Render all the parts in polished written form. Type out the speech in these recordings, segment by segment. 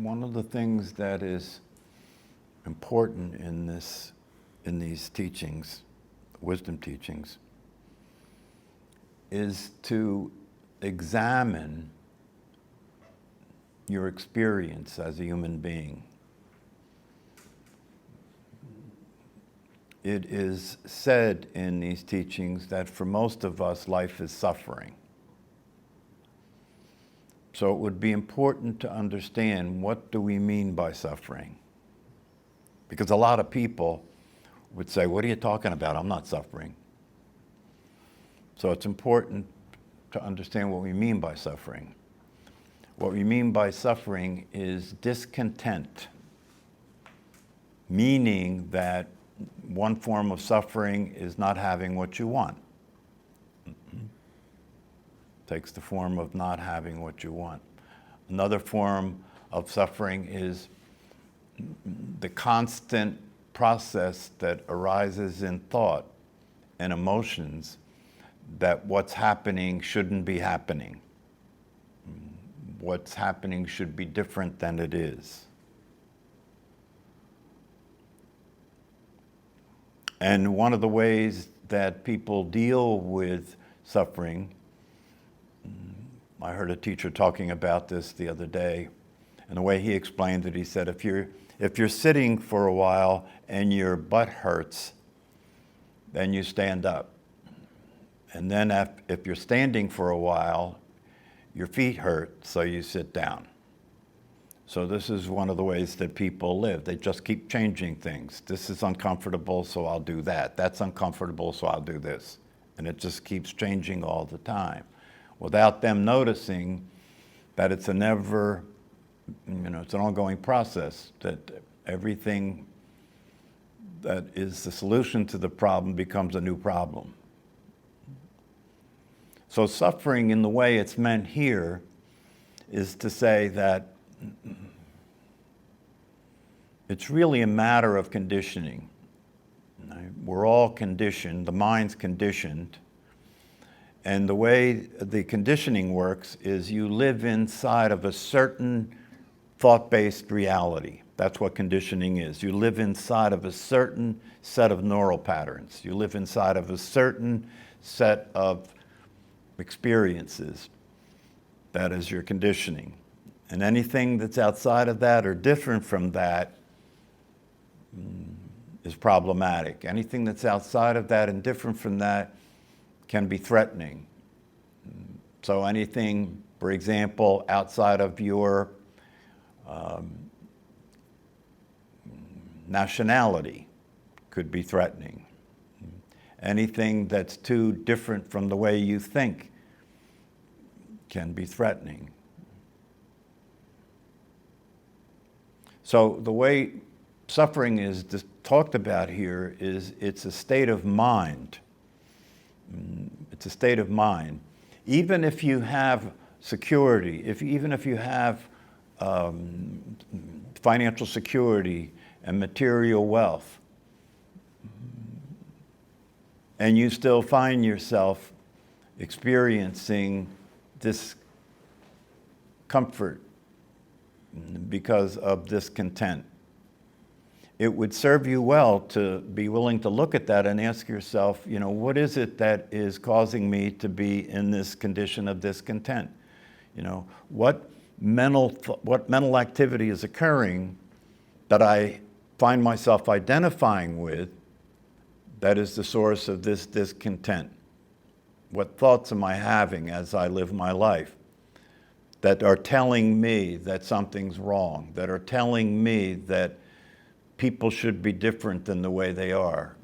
one of the things that is important in these teachings, wisdom teachings, is to examine your experience as a human being. It is said in these teachings that for most of us, life is suffering. So it would be important to understand, what do we mean by suffering? Because a lot of people would say, what are you talking about? I'm not suffering. So it's important to understand what we mean by suffering. What we mean by suffering is discontent, meaning that one form of suffering is not having what you want. Takes the form of not having what you want. Another form of suffering is the constant process that arises in thought and emotions that what's happening shouldn't be happening. What's happening should be different than it is. And one of the ways that people deal with suffering, I heard a teacher talking about this the other day, and the way he explained it, he said, if you're sitting for a while and your butt hurts, then you stand up. And then if you're standing for a while, your feet hurt, so you sit down. So this is one of the ways that people live. They just keep changing things. This is uncomfortable, so I'll do that. That's uncomfortable, so I'll do this. And it just keeps changing all the time, without them noticing that it's it's an ongoing process, that everything that is the solution to the problem becomes a new problem. So suffering, in the way it's meant here, is to say that it's really a matter of conditioning. We're all conditioned, the mind's conditioned, and the way the conditioning works is you live inside of a certain thought-based reality. That's what conditioning is. You live inside of a certain set of neural patterns. You live inside of a certain set of experiences. That is your conditioning. And anything that's outside of that or different from that is problematic. Anything that's outside of that and different from that can be threatening. So anything, for example, outside of your nationality could be threatening. Anything that's too different from the way you think can be threatening. So the way suffering is talked about here is it's a state of mind. It's a state of mind. Even if you have security, even if you have financial security and material wealth, and you still find yourself experiencing discomfort because of discontent, it would serve you well to be willing to look at that and ask yourself, what is it that is causing me to be in this condition of discontent? What mental activity is occurring that I find myself identifying with that is the source of this discontent? What thoughts am I having as I live my life that are telling me that something's wrong, that are telling me that people should be different than the way they are,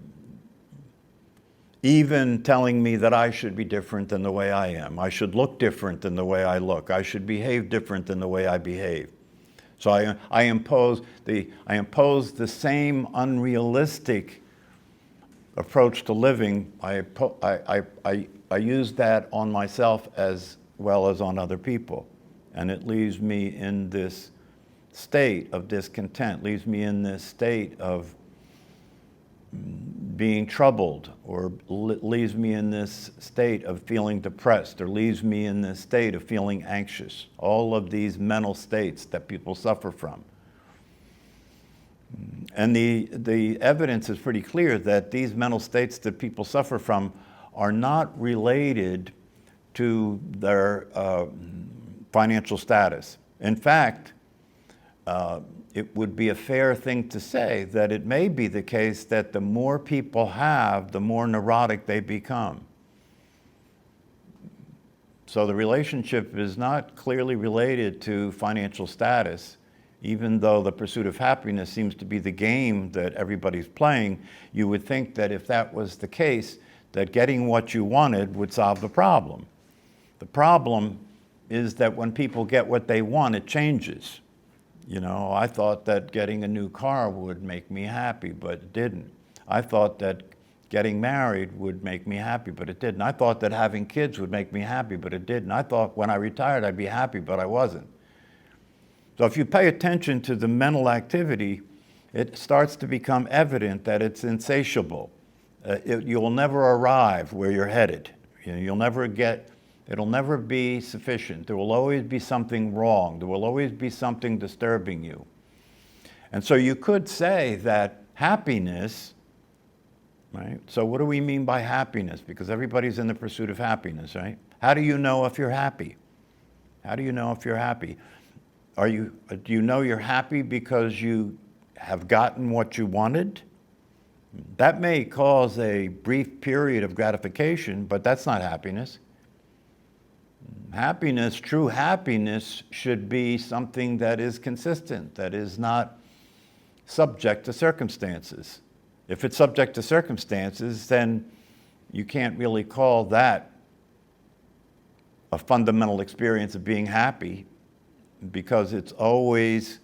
even telling me that I should be different than the way I am. I should look different than the way I look. I should behave different than the way I behave. So I impose the same unrealistic approach to living. I use that on myself as well as on other people. And it leaves me in this state of discontent, leaves me in this state of being troubled, or leaves me in this state of feeling depressed, or leaves me in this state of feeling anxious. All of these mental states that people suffer from. And the evidence is pretty clear that these mental states that people suffer from are not related to their financial status. In fact, it would be a fair thing to say that it may be the case that the more people have, the more neurotic they become. So the relationship is not clearly related to financial status. Even though the pursuit of happiness seems to be the game that everybody's playing, you would think that if that was the case, that getting what you wanted would solve the problem. The problem is that when people get what they want, it changes. You know, I thought that getting a new car would make me happy, but it didn't. I thought that getting married would make me happy, but it didn't. I thought that having kids would make me happy, but it didn't. I thought when I retired I'd be happy, but I wasn't. So if you pay attention to the mental activity, it starts to become evident that it's insatiable. You'll never arrive where you're headed. You know, it'll never be sufficient. There will always be something wrong. There will always be something disturbing you. And so you could say that happiness, right? So what do we mean by happiness? Because everybody's in the pursuit of happiness, right? How do you know if you're happy? How do you know if you're happy? Do you know you're happy because you have gotten what you wanted? That may cause a brief period of gratification, but that's not happiness. Happiness, true happiness, should be something that is consistent, that is not subject to circumstances. If it's subject to circumstances, then you can't really call that a fundamental experience of being happy, because it's always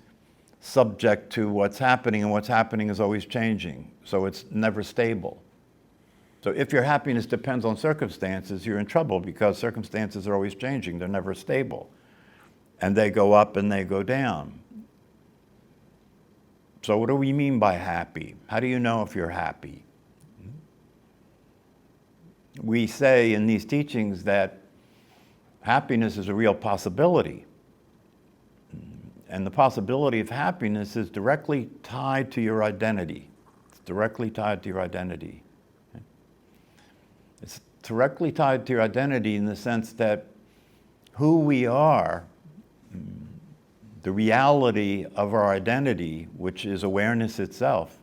subject to what's happening, and what's happening is always changing. So it's never stable. So if your happiness depends on circumstances, you're in trouble, because circumstances are always changing. They're never stable. And they go up and they go down. So what do we mean by happy? How do you know if you're happy? We say in these teachings that happiness is a real possibility. And the possibility of happiness is directly tied to your identity. It's directly tied to your identity. It's directly tied to your identity in the sense that who we are, the reality of our identity, which is awareness itself,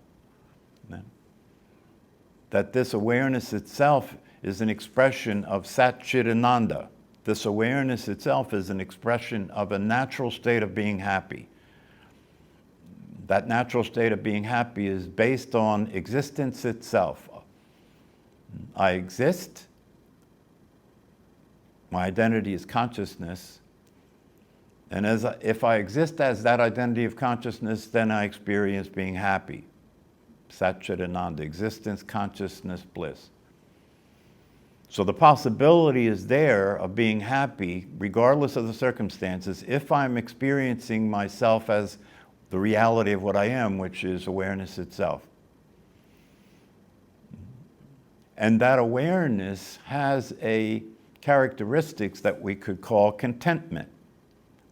that this awareness itself is an expression of Sat Chit Ananda. This awareness itself is an expression of a natural state of being happy. That natural state of being happy is based on existence itself. I exist. My identity is consciousness. And if I exist as that identity of consciousness, then I experience being happy. Sat Chit Ananda, existence, consciousness, bliss. So the possibility is there of being happy regardless of the circumstances if I'm experiencing myself as the reality of what I am, which is awareness itself. And that awareness has a characteristics that we could call contentment.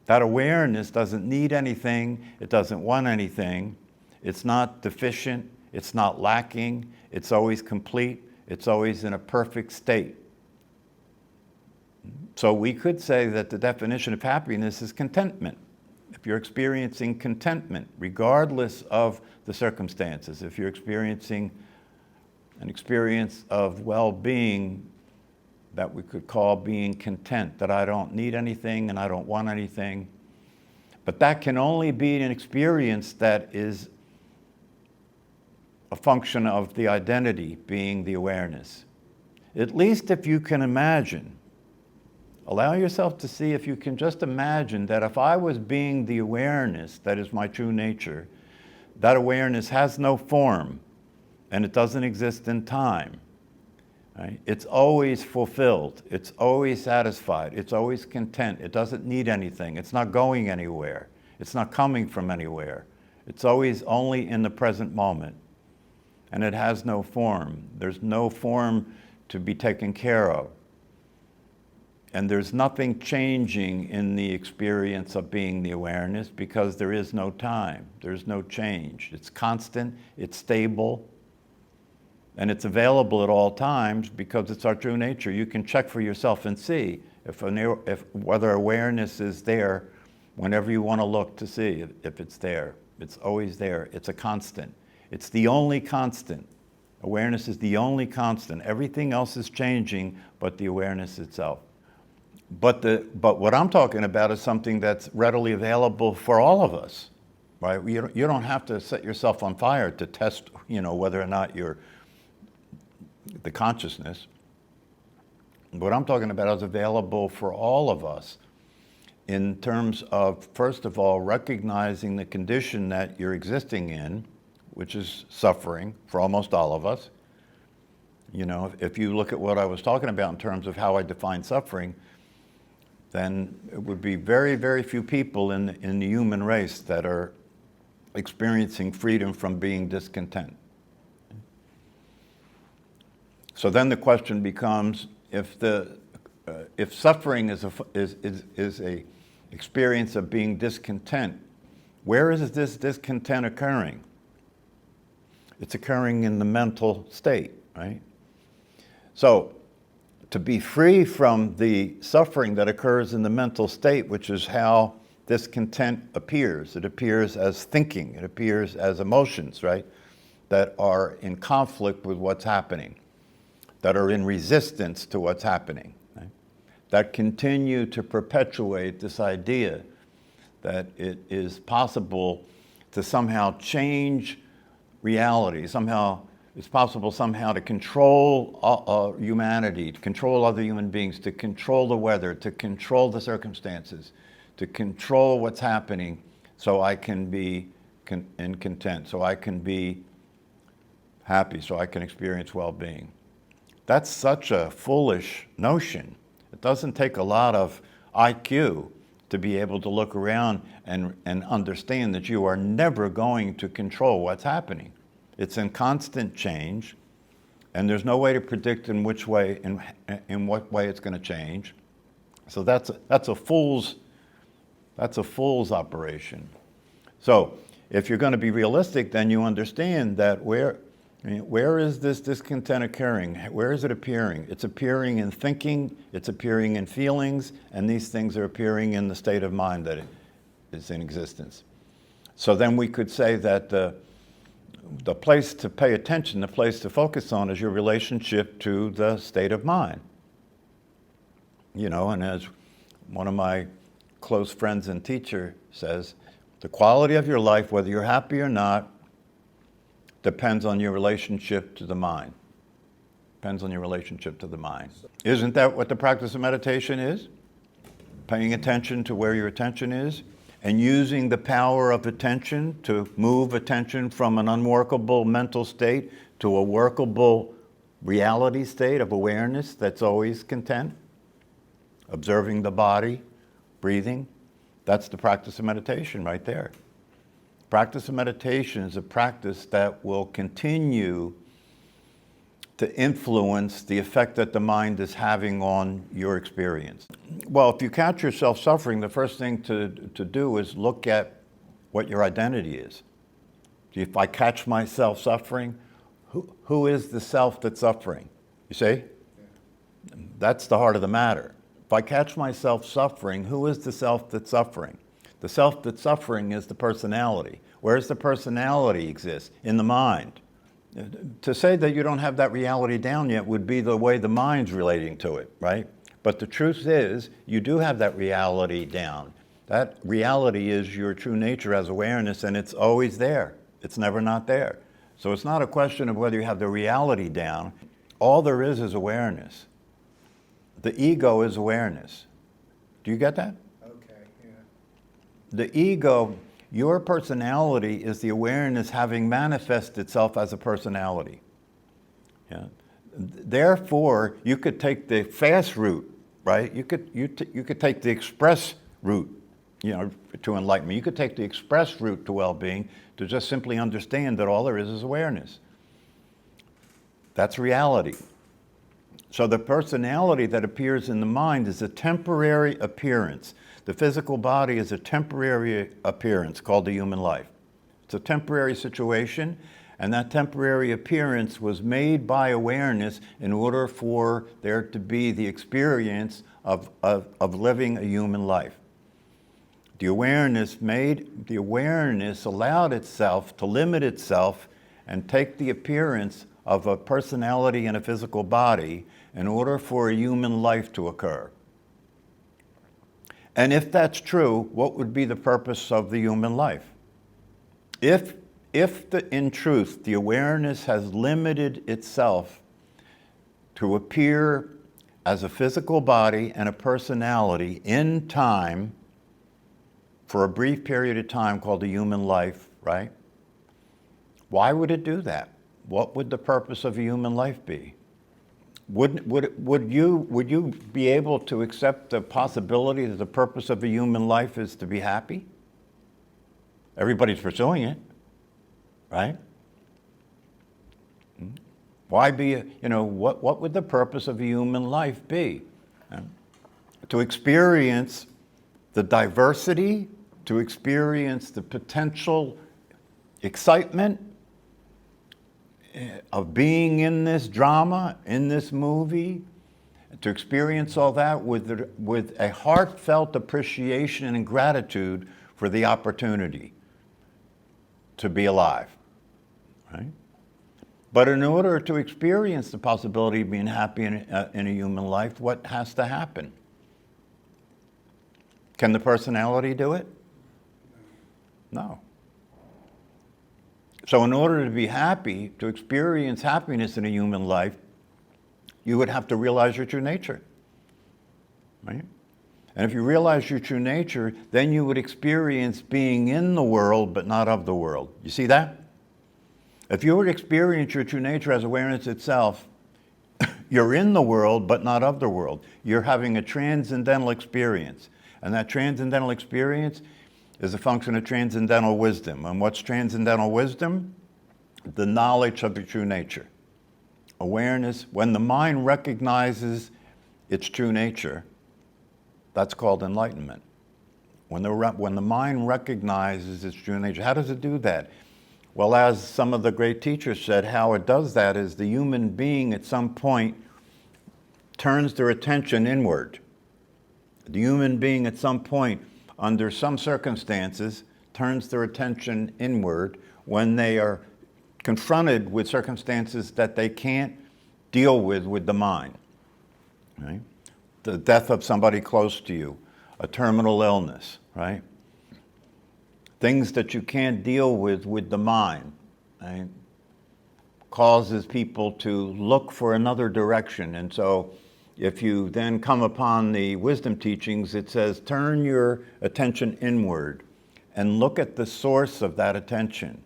That awareness doesn't need anything, it doesn't want anything, it's not deficient, it's not lacking, it's always complete. It's always in a perfect state. So we could say that the definition of happiness is contentment. If you're experiencing contentment, regardless of the circumstances, if you're experiencing an experience of well-being that we could call being content, that I don't need anything and I don't want anything. But that can only be an experience that is a function of the identity being the awareness. At least if you can imagine, allow yourself to see if you can just imagine that if I was being the awareness that is my true nature, that awareness has no form and it doesn't exist in time. Right? It's always fulfilled, it's always satisfied, it's always content, it doesn't need anything, it's not going anywhere, it's not coming from anywhere, it's always only in the present moment. and it has no form. There's no form to be taken care of. And there's nothing changing in the experience of being the awareness because there is no time. There's no change. It's constant, it's stable, and it's available at all times because it's our true nature. You can check for yourself and see if whether awareness is there whenever you want to look to see if it's there. It's always there. It's a constant. It's the only constant. Awareness is the only constant. Everything else is changing but the awareness itself. But what I'm talking about is something that's readily available for all of us, right? You don't have to set yourself on fire to test, whether or not you're the consciousness. What I'm talking about is available for all of us in terms of, first of all, recognizing the condition that you're existing in, which is suffering for almost all of us. If you look at what I was talking about in terms of how I define suffering, then it would be very, very few people in the human race that are experiencing freedom from being discontent. So then the question becomes, if suffering is a experience of being discontent, where is this discontent occurring? It's occurring in the mental state, right? So, to be free from the suffering that occurs in the mental state, which is how discontent appears. It appears as thinking, it appears as emotions, right? That are in conflict with what's happening, that are in resistance to what's happening, right? That continue to perpetuate this idea that it is possible to somehow change reality, it's possible somehow to control humanity, to control other human beings, to control the weather, to control the circumstances, to control what's happening so I can be content, so I can be happy, so I can experience well-being. That's such a foolish notion. It doesn't take a lot of IQ to be able to look around and understand that you are never going to control what's happening. It's in constant change, and there's no way to predict in which way, in what way it's going to change. So that's a fool's operation. So if you're going to be realistic, then you understand that where is this discontent occurring? Where is it appearing? It's appearing in thinking, it's appearing in feelings, and these things are appearing in the state of mind that is in existence. So then we could say that the place to pay attention, the place to focus on is your relationship to the state of mind. And as one of my close friends and teacher says, the quality of your life, whether you're happy or not, depends on your relationship to the mind. Depends on your relationship to the mind. Isn't that what the practice of meditation is? Paying attention to where your attention is, and using the power of attention to move attention from an unworkable mental state to a workable reality state of awareness that's always content, observing the body, breathing. That's the practice of meditation right there. Practice of meditation is a practice that will continue to influence the effect that the mind is having on your experience. Well, if you catch yourself suffering, the first thing to do is look at what your identity is. If I catch myself suffering, who is the self that's suffering? You see? That's the heart of the matter. If I catch myself suffering, who is the self that's suffering? The self that's suffering is the personality. Where does the personality exist? In the mind. To say that you don't have that reality down yet would be the way the mind's relating to it, right? But the truth is, you do have that reality down. That reality is your true nature as awareness, and it's always there. It's never not there. So it's not a question of whether you have the reality down. All there is awareness. The ego is awareness. Do you get that? Okay, yeah. The ego, your personality is the awareness having manifested itself as a personality. Yeah. Therefore, you could take the fast route, right? You could take the express route, to enlightenment. You could take the express route to well-being to just simply understand that all there is awareness. That's reality. So the personality that appears in the mind is a temporary appearance. The physical body is a temporary appearance called the human life. It's a temporary situation, and that temporary appearance was made by awareness in order for there to be the experience of living a human life. The awareness allowed itself to limit itself and take the appearance of a personality in a physical body in order for a human life to occur. And if that's true, what would be the purpose of the human life? If in truth, the awareness has limited itself to appear as a physical body and a personality in time for a brief period of time called the human life, right? Why would it do that? What would the purpose of a human life be? Would you be able to accept the possibility that the purpose of a human life is to be happy? Everybody's pursuing it, right? Why be, what would the purpose of a human life be? To experience the diversity, to experience the potential excitement of being in this drama, in this movie, to experience all that with a heartfelt appreciation and gratitude for the opportunity to be alive, right? But in order to experience the possibility of being happy in a human life, what has to happen? Can the personality do it? No. So in order to be happy, to experience happiness in a human life, you would have to realize your true nature, right? And if you realize your true nature, then you would experience being in the world, but not of the world. You see that? If you were to experience your true nature as awareness itself, you're in the world, but not of the world. You're having a transcendental experience. And that transcendental experience is a function of transcendental wisdom. And what's transcendental wisdom? The knowledge of your true nature. Awareness, when the mind recognizes its true nature, that's called enlightenment. When the mind recognizes its true nature, how does it do that? Well, as some of the great teachers said, how it does that is the human being at some point turns their attention inward. The human being at some point, under some circumstances, turns their attention inward when they are confronted with circumstances that they can't deal with the mind. Right? The death of somebody close to you, a terminal illness, right? Things that you can't deal with the mind, right? Causes people to look for another direction. And so if you then come upon the wisdom teachings, it says, turn your attention inward and look at the source of that attention.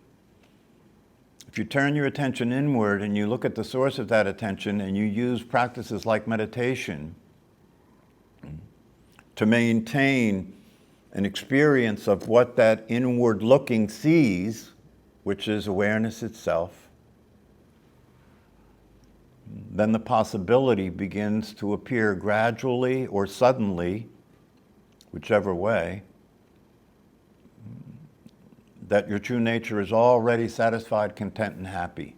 If you turn your attention inward and you look at the source of that attention and you use practices like meditation to maintain an experience of what that inward looking sees, which is awareness itself, then the possibility begins to appear gradually or suddenly, whichever way, that your true nature is already satisfied, content, and happy.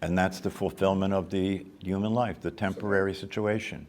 And that's the fulfillment of the human life, the temporary situation.